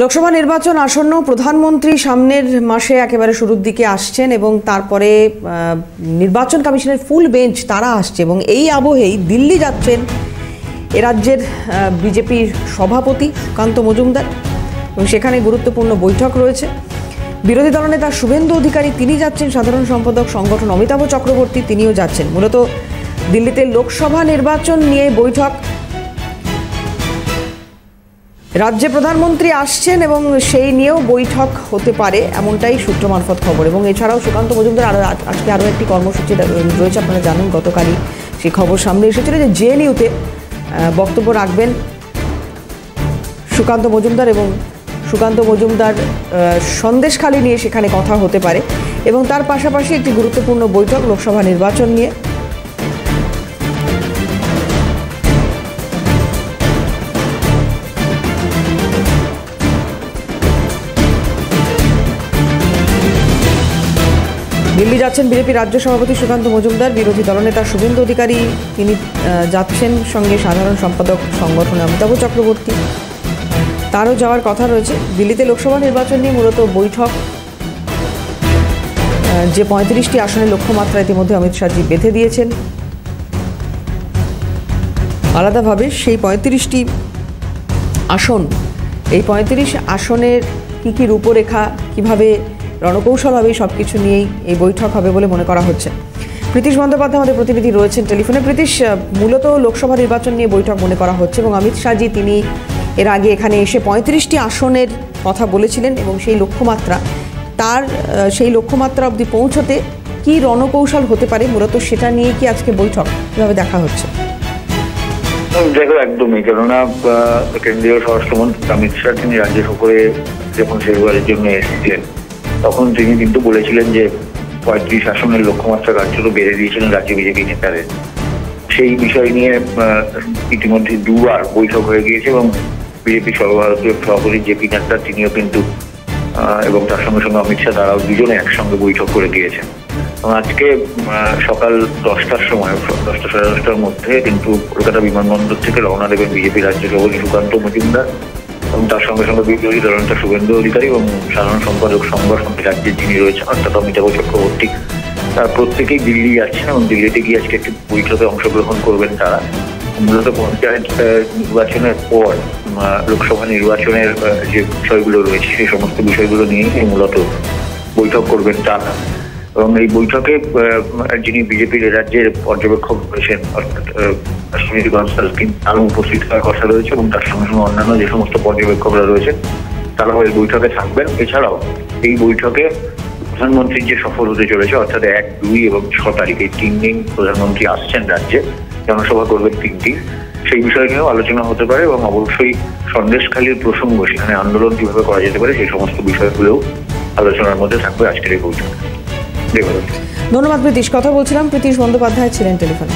লোকসভা নির্বাচন আসন্ন, প্রধানমন্ত্রী সামনের মাসে একেবারে শুরুর দিকে আসছেন এবং তারপরে নির্বাচন কমিশনের ফুল বেঞ্চ তারা আসছে এবং এই আবহেই দিল্লি যাচ্ছেন এ রাজ্যের বিজেপির সভাপতি সুকান্ত মজুমদার এবং সেখানে গুরুত্বপূর্ণ বৈঠক রয়েছে। বিরোধী দলনেতা শুভেন্দু অধিকারী তিনি যাচ্ছেন, সাধারণ সম্পাদক সংগঠন অমিতাভ চক্রবর্তী তিনিও যাচ্ছেন। মূলত দিল্লিতে লোকসভা নির্বাচন নিয়ে বৈঠক, রাজ্যে প্রধানমন্ত্রী আসছেন এবং সেই নিয়েও বৈঠক হতে পারে এমনটাই সূত্র মারফত খবর। এবং এছাড়াও সুকান্ত মজুমদার আজকে আরও একটি কর্মসূচি রয়েছে, আপনারা জানেন গতকালই সেই খবর সামনে এসেছিল যে জেএনইউতে বক্তব্য রাখবেন সুকান্ত মজুমদার এবং সুকান্ত মজুমদার সন্দেশখালি নিয়ে সেখানে কথা হতে পারে এবং তার পাশাপাশি একটি গুরুত্বপূর্ণ বৈঠক লোকসভা নির্বাচন নিয়ে। দিল্লি যাচ্ছেন বিজেপি রাজ্য সভাপতি সুকান্ত মজুমদার, বিরোধী দলনেতা শুভেন্দু অধিকারী তিনি যাচ্ছেন, সঙ্গে সাধারণ সম্পাদক সংগঠন অমিতাভ চক্রবর্তী তারও যাওয়ার কথা রয়েছে। দিল্লিতে লোকসভা নির্বাচন নিয়ে মূলত বৈঠক, যে 35টি আসনের লক্ষ্যমাত্রা ইতিমধ্যে অমিত শাহজি বেঁধে দিয়েছেন আলাদাভাবে। সেই 35টি আসন, এই 35 আসনের কী রূপরেখা, কীভাবে রণকৌশল হবে, সব কিছু নিয়েই এই বৈঠক হবে বলে মনে করা হচ্ছে। প্রীতিশ বন্দ্যোপাধ্যায় আমাদের প্রতিনিধি রয়েছেন টেলিফোনে। প্রীতিশ, মূলত লোকসভা নির্বাচন নিয়ে বৈঠক মনে করা হচ্ছে এবং অমিত শাহজি তিনি এর আগে এখানে এসে 35টি আসনের কথা বলেছিলেন এবং সেই লক্ষ্যমাত্রা অবধি পৌঁছতে কি রণকৌশল হতে পারে, মূলত সেটা নিয়ে কি আজকে বৈঠক কীভাবে দেখা হচ্ছে? দেখো, একদমই, কেননা কেন্দ্রীয় স্বরাষ্ট্রমন্ত্রী অমিত শাহ তিনি রাজ্য সফরে যখন শেষবারের জন্য এসেছিলেন তখন তিনি কিন্তু বলেছিলেন যে 35 আসনের লক্ষ্যমাত্রা কার্যত বেড়ে দিয়েছিলেন রাজ্য বিজেপি নেতাদের। সেই বিষয় নিয়ে ইতিমধ্যে দুবার বৈঠক হয়ে গিয়েছে এবং বিজেপি সর্বভারতীয় সভাপতি জেপি নাড্ডা তিনিও কিন্তু এবং তার সঙ্গে সঙ্গে অমিত শাহ তারাও দুজনে একসঙ্গে বৈঠক করে গিয়েছেন। এবং আজকে সকাল 10টার সময় 10টা সাড়ে 10টার মধ্যে কিন্তু কলকাতা বিমানবন্দর থেকে রওনা দেবেন বিজেপি রাজ্য সভাপতি সুকান্ত মজুমদার এবং তার সঙ্গে সঙ্গে বিরোধী দলনেতা শুভেন্দু অধিকারী এবং সাধারণ সম্পাদক সংগঠন রাজ্যের যিনি রয়েছেন অর্থাৎ অমিতাভ চক্রবর্তী, তারা প্রত্যেকেই দিল্লি যাচ্ছেন এবং দিল্লিতে গিয়ে আজকে একটি বৈঠকে অংশগ্রহণ করবেন। তারা মূলত পঞ্চায়েত নির্বাচনের পর লোকসভা নির্বাচনের যে বিষয়গুলো রয়েছে সেই সমস্ত বিষয়গুলো নিয়েই মূলত বৈঠক করবেন তারা। এবং এই বৈঠকে যিনি বিজেপির রাজ্যের পর্যবেক্ষক রয়েছেন অর্থাৎ সুনীল বনসাল তারও উপস্থিত হওয়ার কথা রয়েছে এবং তার সঙ্গে সঙ্গে অন্যান্য যে সমস্ত পর্যবেক্ষকরা রয়েছেন তারাও এই বৈঠকে থাকবেন। এছাড়াও এই বৈঠকে প্রধানমন্ত্রীর যে সফর হতে চলেছে অর্থাৎ 1, 2 এবং 6 তারিখ এই 3 দিন প্রধানমন্ত্রী আসছেন রাজ্যে, জনসভা করবেন 3টি, সেই বিষয় নিয়েও আলোচনা হতে পারে এবং অবশ্যই সন্দেশখালির প্রসঙ্গ, সেখানে আন্দোলন কিভাবে করা যেতে পারে সেই সমস্ত বিষয়গুলোও আলোচনার মধ্যে থাকবে আজকের এই বৈঠকে। ধন্যবাদ প্রীতিশ। কথা বলছিলাম, প্রীতিশ বন্দ্যোপাধ্যায় ছিলেন টেলিফোনে।